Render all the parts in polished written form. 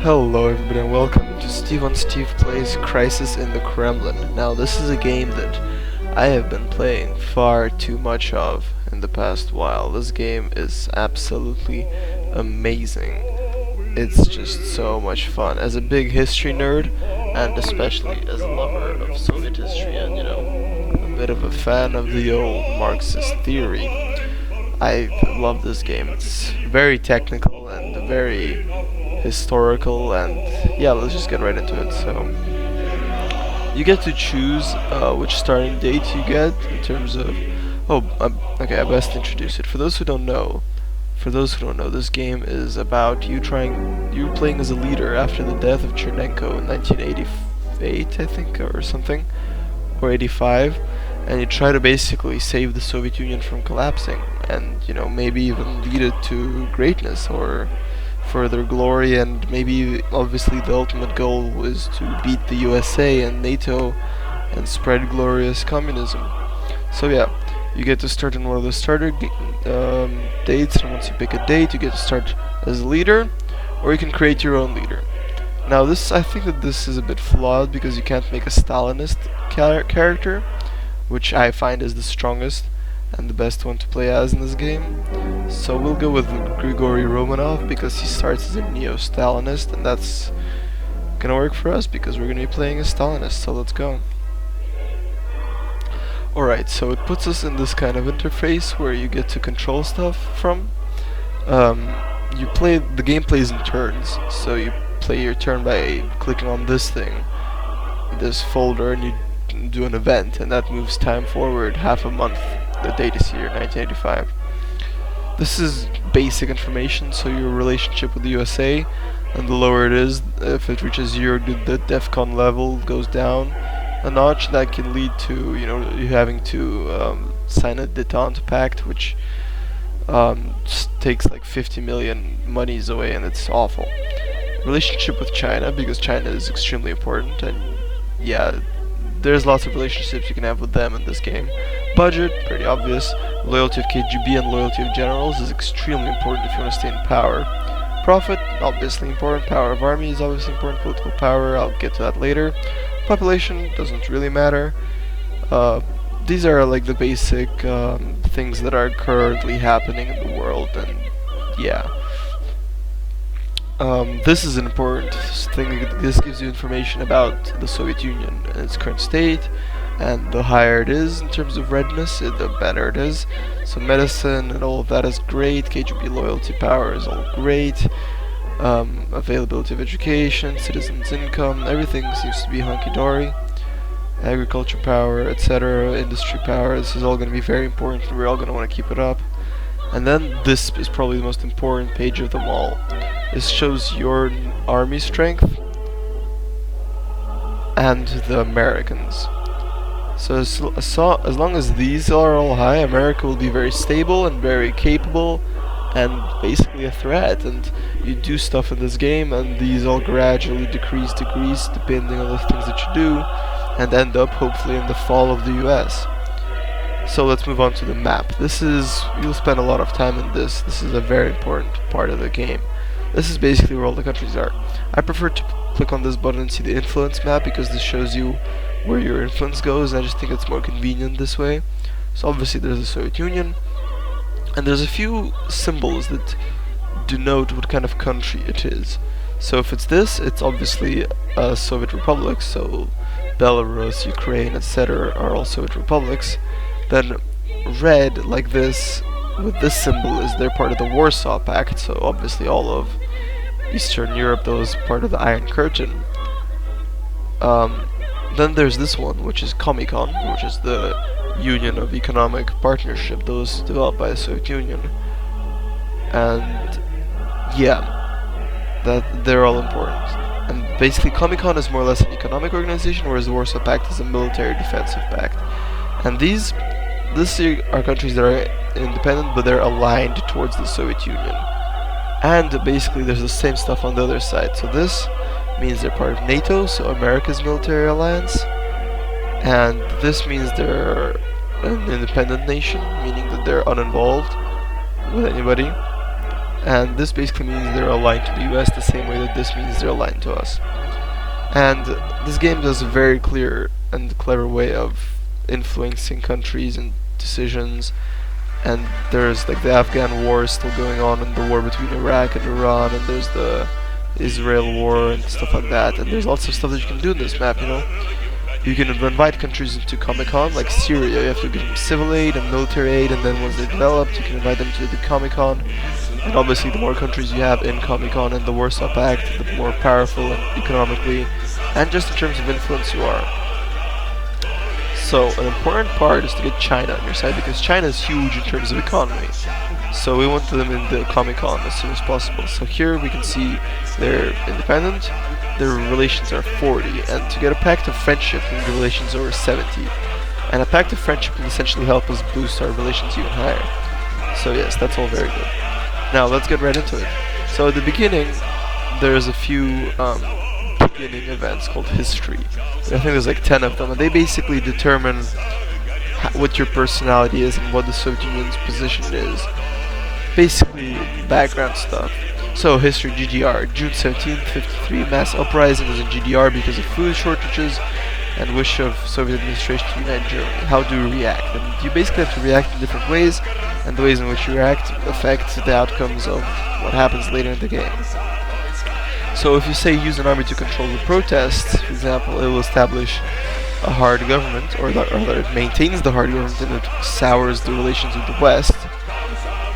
Hello everybody and welcome to Steve on Steve Plays Crisis in the Kremlin. Now this is a game that I have been playing far too much of in the past while. This game is absolutely amazing. It's just so much fun. As a big history nerd, and especially as a lover of Soviet history and, a bit of a fan of the old Marxist theory, I love this game. It's very technical and very historical, and yeah, let's just get right into it. So you get to choose which starting date you get in terms of okay, I best introduce it. For those who don't know, this game is about you playing as a leader after the death of Chernenko in 1988, I think, or something, or 85, and you try to basically save the Soviet Union from collapsing, and maybe even lead it to greatness or further glory, and maybe obviously the ultimate goal is to beat the USA and NATO and spread glorious communism. So yeah, you get to start in one of the starter dates, and once you pick a date, you get to start as a leader, or you can create your own leader. Now I think that this is a bit flawed because you can't make a Stalinist character, which I find is the strongest and the best one to play as in this game. So we'll go with Grigory Romanov because he starts as a neo-Stalinist, and that's gonna work for us because we're gonna be playing as Stalinist, so let's go. Alright, so it puts us in this kind of interface where you get to control stuff from. The game plays in turns, so you play your turn by clicking on this thing, this folder, and you do an event, and that moves time forward half a month. The date is here, 1985. This is basic information, so your relationship with the USA, and the lower it is, if it reaches the DEFCON level, goes down a notch. That can lead to you having to sign a détente pact, which takes like 50 million monies away, and it's awful. Relationship with China, because China is extremely important, and yeah, there's lots of relationships you can have with them in this game. Budget, pretty obvious. Loyalty of KGB and loyalty of generals is extremely important if you want to stay in power. Profit, obviously important. Power of army is obviously important. Political power, I'll get to that later. Population doesn't really matter. These are like the basic things that are currently happening in the world, and yeah. This is an important thing. This gives you information about the Soviet Union and its current state, and the higher it is in terms of readiness, the better it is. So medicine and all of that is great. KGB loyalty power is all great. Availability of education, citizens' income, everything seems to be hunky-dory. Agriculture power, etc., industry power, this is all going to be very important, and we're all going to want to keep it up. And then this is probably the most important page of them all. This shows your army strength and the Americans. So as long as these are all high, America will be very stable and very capable and basically a threat. And you do stuff in this game, and these all gradually decrease depending on the things that you do, and end up hopefully in the fall of the US. So let's move on to the map. You'll spend a lot of time in this. This is a very important part of the game. This is basically where all the countries are. I prefer to click on this button and see the influence map because this shows you where your influence goes. I just think it's more convenient this way. So obviously there's the Soviet Union, and there's a few symbols that denote what kind of country it is. So if it's this, it's obviously a Soviet republic. So Belarus, Ukraine, etc. are all Soviet republics. Then red, like this, with this symbol, is they're part of the Warsaw Pact, so obviously all of Eastern Europe, those part of the Iron Curtain. Then there's this one, which is Comecon, which is the Union of Economic Partnership, those developed by the Soviet Union. And yeah, they're all important. And basically Comecon is more or less an economic organization, whereas the Warsaw Pact is a military defensive pact. And these are countries that are independent, but they're aligned towards the Soviet Union. And basically there's the same stuff on the other side. So this means they're part of NATO, so America's military alliance. And this means they're an independent nation, meaning that they're uninvolved with anybody. and this basically means they're aligned to the US the same way that this means they're aligned to us. And this game does a very clear and clever way of influencing countries and decisions. And there's like the Afghan war is still going on, and the war between Iraq and Iran, and there's the Israel war and stuff like that. And there's lots of stuff that you can do in this map, you know. You can invite countries into Comecon, like Syria. You have to give them civil aid and military aid, and then once they're developed, you can invite them to the Comecon. And obviously, the more countries you have in Comecon and the Warsaw Pact, the more powerful and economically, and just in terms of influence you are. So, an important part is to get China on your side, because China is huge in terms of economy. So we want them in the Comecon as soon as possible. So here we can see they're independent, their relations are 40, and to get a pact of friendship, the relations are 70. And a pact of friendship will essentially help us boost our relations even higher. So yes, that's all very good. Now let's get right into it. So at the beginning, there's a few beginning events called history. I think there's like 10 of them, and they basically determine what your personality is and what the Soviet Union's position is. Basically, background stuff. So, history, GDR, June 17th, 53, mass uprising was in GDR because of food shortages and wish of Soviet administration to unite Germany. How do you react? And you basically have to react in different ways, and the ways in which you react affect the outcomes of what happens later in the game. So, if you say use an army to control the protests, for example, it will establish a hard government, or rather it maintains the hard government and it sours the relations with the West.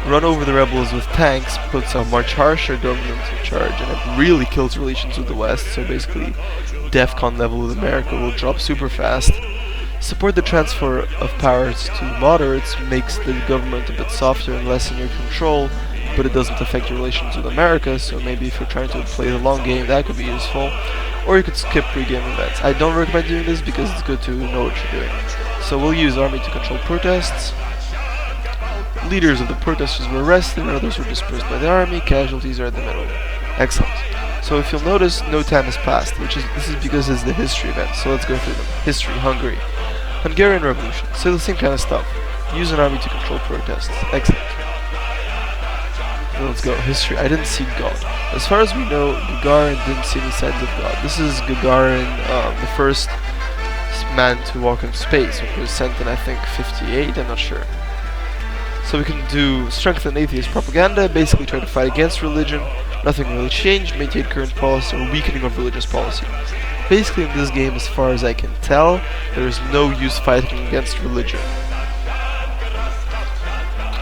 Run over the rebels with tanks, puts a much harsher government in charge, and it really kills relations with the West, so basically DEFCON level with America will drop super fast. Support the transfer of powers to moderates, makes the government a bit softer and less in your control, but it doesn't affect your relations with America, so maybe if you're trying to play the long game, that could be useful. Or you could skip pre-game events. I don't recommend doing this because it's good to know what you're doing. So we'll use army to control protests. Leaders of the protesters were arrested and others were dispersed by the army. Casualties are at the middle. Excellent. So if you'll notice, no time has passed, this is because it's the history event. So let's go through them. History, Hungary. Hungarian Revolution. So the same kind of stuff. Use an army to control protests. Excellent. Let's go. History. I didn't see God. As far as we know, Gagarin didn't see any signs of God. This is Gagarin, the first man to walk in space, which was sent in, I think, 58, I'm not sure. So we can do strengthen atheist propaganda, basically try to fight against religion, nothing really changed, maintain current policy, or weakening of religious policy. Basically in this game, as far as I can tell, there is no use fighting against religion.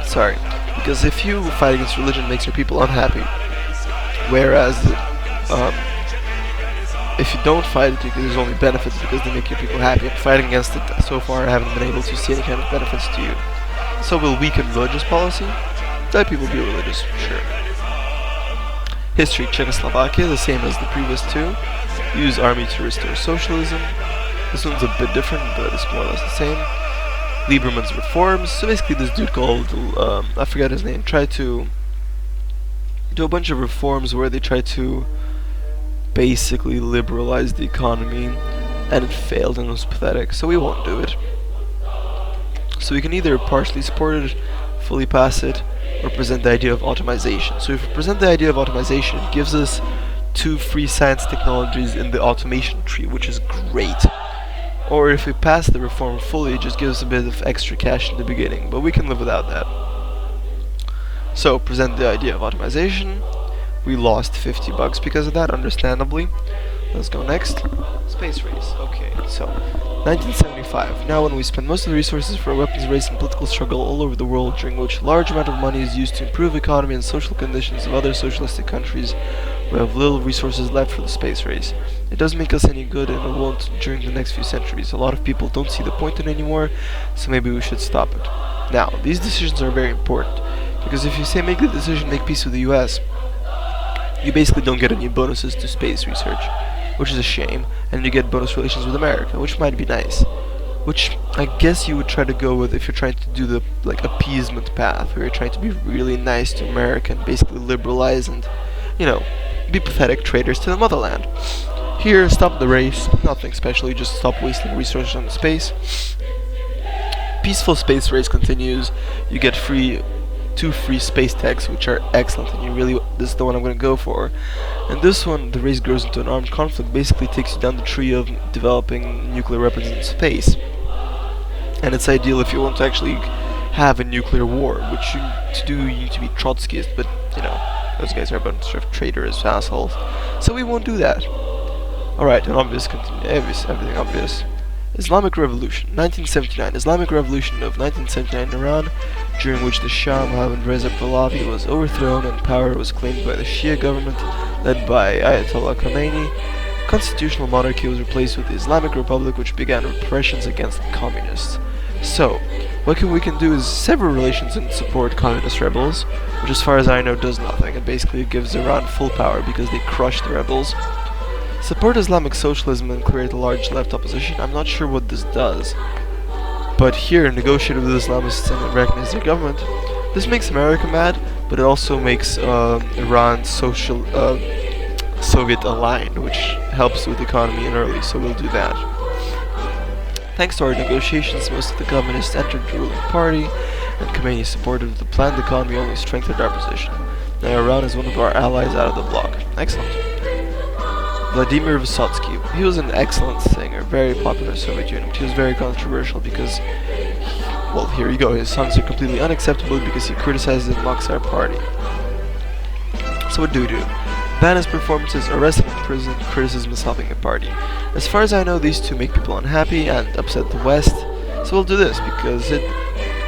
Sorry. Because if you fight against religion, it makes your people unhappy. Whereas, if you don't fight it, there's only benefits because they make your people happy. And fighting against it, so far I haven't been able to see any kind of benefits to you. So we'll weaken religious policy. Let people be religious, sure. History, Czechoslovakia, the same as the previous two. Use army to restore socialism. This one's a bit different, but it's more or less the same. Lieberman's reforms. So basically this dude called, I forgot his name, tried to do a bunch of reforms where they tried to basically liberalize the economy, and it failed and was pathetic, so we won't do it. So we can either partially support it, fully pass it, or present the idea of automation. So if we present the idea of automation, it gives us 2 free science technologies in the automation tree, which is great. Or if we pass the reform fully, it just gives us a bit of extra cash in the beginning, but we can live without that. So, present the idea of automation. We lost $50 because of that, understandably. Let's go next. Space race. Okay, so 1975. Now when we spend most of the resources for a weapons race and political struggle all over the world, during which a large amount of money is used to improve economy and social conditions of other socialistic countries, we have little resources left for the space race. It doesn't make us any good, and it won't during the next few centuries. A lot of people don't see the point in it anymore, so maybe we should stop it. Now, these decisions are very important, because if you say make the decision, make peace with the US, you basically don't get any bonuses to space research, which is a shame, and you get bonus relations with America, which might be nice. Which I guess you would try to go with if you're trying to do the appeasement path, where you're trying to be really nice to America and basically liberalize and, be pathetic traitors to the motherland. Here, stop the race, nothing special, you just stop wasting resources on space. Peaceful space race continues, you get free two free space techs, which are excellent, and this is the one I'm going to go for. And this one, the race grows into an armed conflict, basically takes you down the tree of developing nuclear weapons in space. And it's ideal if you want to actually have a nuclear war, which you need to be Trotskyist, but you know, those guys are a bunch of traitors, assholes. So we won't do that. Alright, an obvious everything obvious. Islamic Revolution, 1979. Islamic Revolution of 1979 in Iran, during which the Shah Mohammad Reza Pahlavi was overthrown and power was claimed by the Shia government led by Ayatollah Khomeini. Constitutional monarchy was replaced with the Islamic Republic, which began repressions against communists. So, what we can do is sever relations and support communist rebels, which as far as I know does nothing. It basically gives Iran full power because they crushed the rebels. Support Islamic socialism and create a large left opposition. I'm not sure what this does. But here, negotiate with the Islamists and recognize their government. This makes America mad, but it also makes Iran Soviet aligned, which helps with the economy and early, so we'll do that. Thanks to our negotiations, most of the communists entered the ruling party, and Khomeini's support of the planned economy only strengthened our position. Now Iran is one of our allies out of the bloc. Excellent. Vladimir Vysotsky. He was an excellent singer, very popular in the Soviet Union, but he was very controversial because, well, here you go, his songs are completely unacceptable because he criticizes and mocks our party. So what do we do? Ban his performances, arrest him in prison, criticism is helping the party. As far as I know, these two make people unhappy and upset the West, so we'll do this because it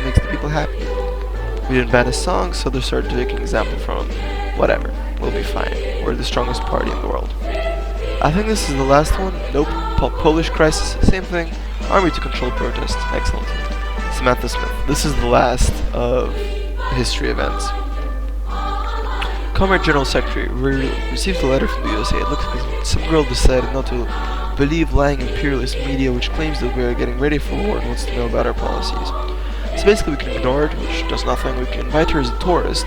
makes the people happy. We didn't ban his songs, so they'll start taking example from him. Whatever, we'll be fine. We're the strongest party in the world. I think this is the last one. Nope. Polish crisis, same thing. Army to control protests. Excellent. Samantha Smith. This is the last of history events. Comrade General Secretary, we received a letter from the USA. It looks like some girl decided not to believe lying imperialist media which claims that we are getting ready for war and wants to know about our policies. So basically we can ignore it, which does nothing. We can invite her as a tourist,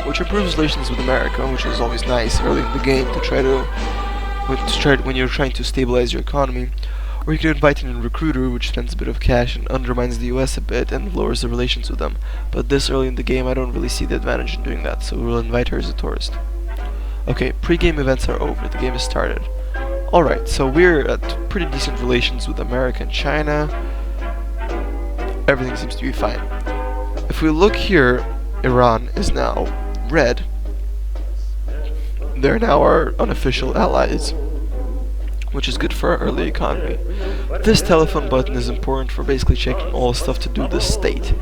which improves relations with America, which is always nice early in the game to try when you're trying to stabilize your economy. Or you can invite in a recruiter, which spends a bit of cash and undermines the US a bit and lowers the relations with them. But this early in the game, I don't really see the advantage in doing that, so we'll invite her as a tourist. Okay, pre-game events are over. The game has started. Alright, so we're at pretty decent relations with America and China. Everything seems to be fine. If we look here, Iran is now red. They're now our unofficial allies, which is good for our early economy. This telephone button is important for basically checking all the stuff to do the state.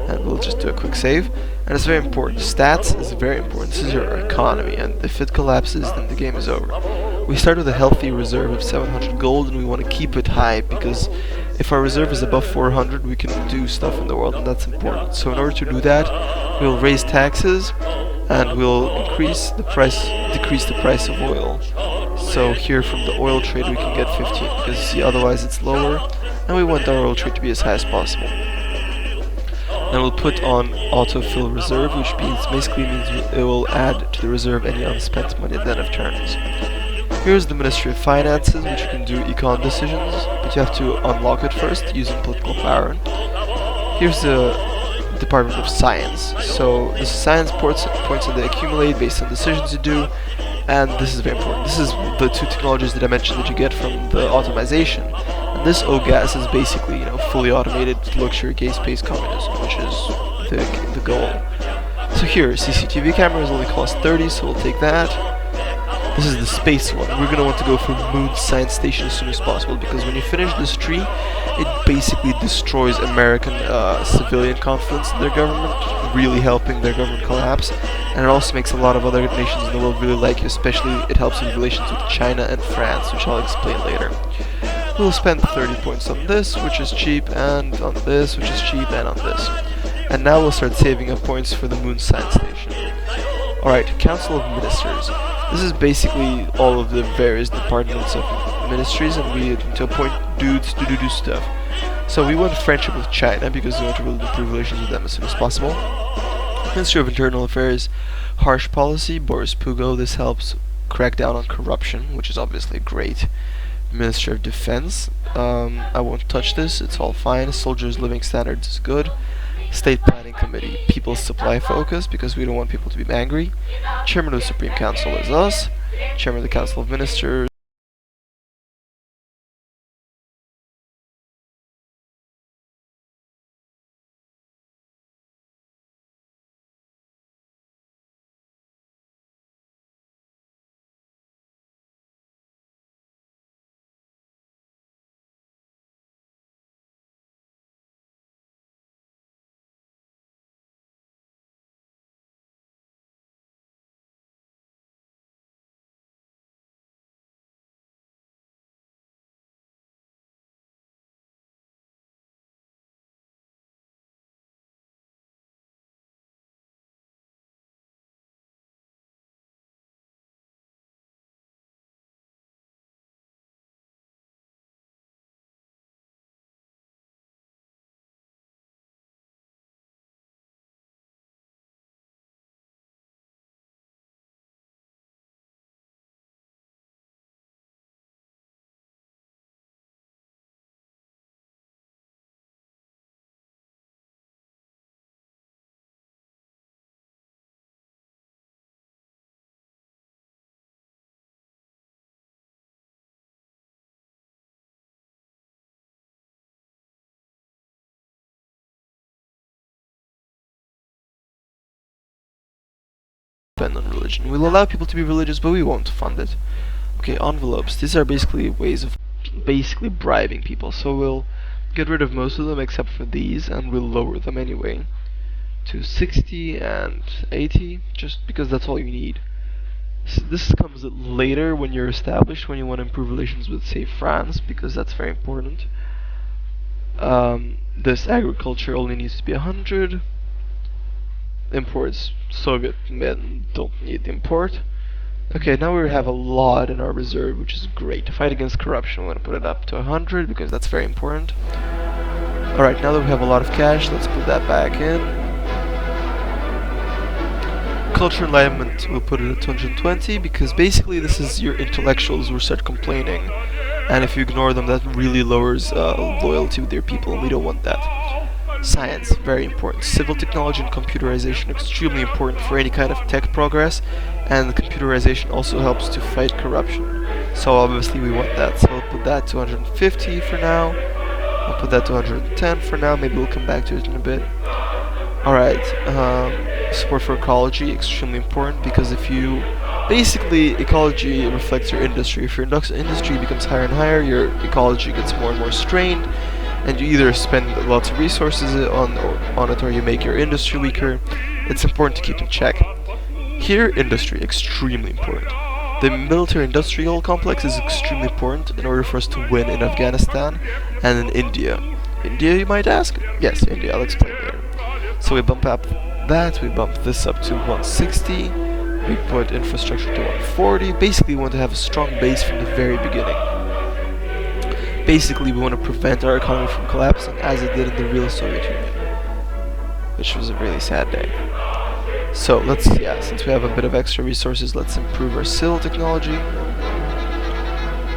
And we'll just do a quick save. And it's very important. Stats is very important. This is your economy, and if it collapses, then the game is over. We start with a healthy reserve of 700 gold, and we want to keep it high, because if our reserve is above 400, we can do stuff in the world, and that's important. So in order to do that, we'll raise taxes, and we'll decrease the price of oil. So here from the oil trade we can get 15, because you see otherwise it's lower, and we want our oil trade to be as high as possible. Then we'll put on autofill reserve, which basically means it will add to the reserve any unspent money at the end of turns. Here's the Ministry of Finances, which you can do econ decisions, but you have to unlock it first using political power. Here's the Department of Science. So this is science points that they accumulate based on decisions you do, and this is very important. This is the two technologies that I mentioned that you get from the automation. And this OGAS is basically, fully automated luxury space communism, which is the goal. So here, CCTV cameras only cost 30, so we'll take that. This is the space one. We're gonna want to go for Moon Science Station as soon as possible, because when you finish this tree, it basically destroys American civilian confidence in their government, really helping their government collapse. And it also makes a lot of other nations in the world really like you, especially it helps in relations with China and France, which I'll explain later. We'll spend 30 points on this, which is cheap, and on this, which is cheap, and on this. And now we'll start saving up points for the Moon Science Station. Alright, Council of Ministers. This is basically all of the various departments of ministries, and we need to appoint dudes to do stuff. So we want friendship with China, because we want to really improve relations with them as soon as possible. Ministry of Internal Affairs, harsh policy, Boris Pugo. This helps crack down on corruption, which is obviously great. Ministry of Defense, I won't touch this, it's all fine. Soldiers' living standards is good. State Planning Committee, People's Supply Focus, because we don't want people to be angry. Chairman of the Supreme Council is us. Chairman of the Council of Ministers. Depend on religion. We'll allow people to be religious, but we won't fund it. Okay, envelopes. These are basically ways of bribing people. So we'll get rid of most of them except for these, and we'll lower them anyway to 60 and 80, just because that's all you need. This comes later when you're established, when you want to improve relations with, say, France, because that's very important. This agriculture only needs to be 100. Imports, Soviet men don't need import. Okay, now we have a lot in our reserve, which is great. To fight against corruption, we're going to put it up to 100, because that's very important. Alright, now that we have a lot of cash, let's put that back in. Culture enlightenment, we'll put it at 220, because basically this is your intellectuals who start complaining, and if you ignore them, that really lowers loyalty with your people, and we don't want that. Science, very important. Civil technology and computerization, extremely important for any kind of tech progress, and computerization also helps to fight corruption. So obviously we want that, so we'll put that to 150 for now. I'll put that to 110 for now, maybe we'll come back to it in a bit. Alright, support for ecology, extremely important, because if you... Basically, ecology reflects your industry. If your industry becomes higher and higher, your ecology gets more and more strained, and you either spend lots of resources on it, or you make your industry weaker. It's important to keep in check. Here, industry, extremely important. The military-industrial complex is extremely important in order for us to win in Afghanistan and in India. India, you might ask? Yes, India, I'll explain later. So we bump up that, we bump this up to 160, we put infrastructure to 140. Basically, we want to have a strong base from the very beginning. Basically, we want to prevent our economy from collapsing as it did in the real Soviet Union, which was a really sad day. So since we have a bit of extra resources, let's improve our civil technology.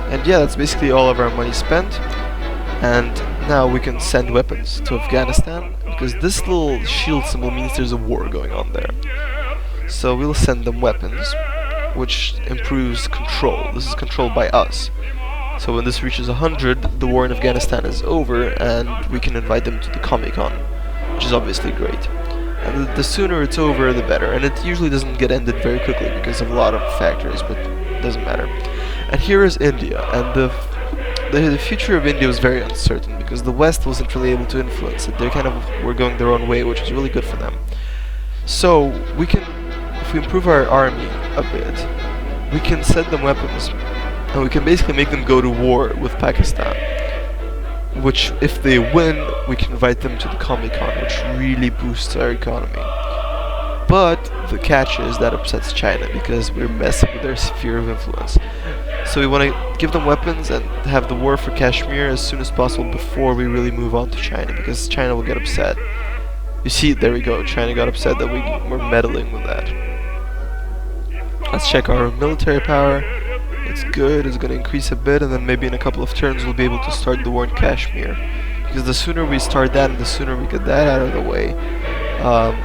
And yeah, that's basically all of our money spent. And now we can send weapons to Afghanistan, because this little shield symbol means there's a war going on there. So we'll send them weapons, which improves control. This is controlled by us. So when this reaches 100, the war in Afghanistan is over, and we can invite them to the Comecon, which is obviously great. And the sooner it's over, the better. And it usually doesn't get ended very quickly because of a lot of factors, but it doesn't matter. And here is India, and the future of India was very uncertain because the West wasn't really able to influence it. They kind of were going their own way, which was really good for them. So we can, if we improve our army a bit, we can send them weapons, and we can basically make them go to war with Pakistan. Which, if they win, we can invite them to the Comecon, which really boosts our economy. But the catch is that upsets China because we're messing with their sphere of influence. So we want to give them weapons and have the war for Kashmir as soon as possible before we really move on to China, because China will get upset. You see, there we go, China got upset that we're meddling with that. Let's check our military power. It's good, it's going to increase a bit, and then maybe in a couple of turns we'll be able to start the war in Kashmir. because the sooner we start that and the sooner we get that out of the way,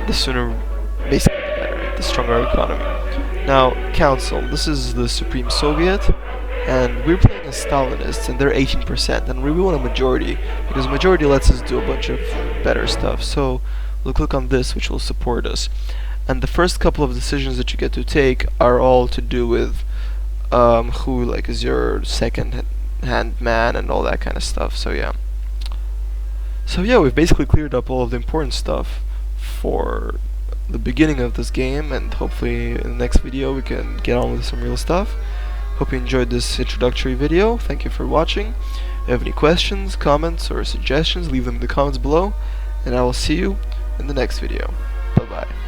the sooner, basically, the better, the stronger our economy. Now, Council, this is the Supreme Soviet, and we're playing as Stalinists, and they're 18%, and we want a majority, because a majority lets us do a bunch of better stuff. So we'll click on this, which will support us. And the first couple of decisions that you get to take are all to do with who like is your second-hand man and all that kind of stuff. So yeah. So yeah, we've basically cleared up all of the important stuff for the beginning of this game, and hopefully in the next video we can get on with some real stuff. Hope you enjoyed this introductory video. Thank you for watching. If you have any questions, comments, or suggestions, leave them in the comments below, and I will see you in the next video. Bye bye.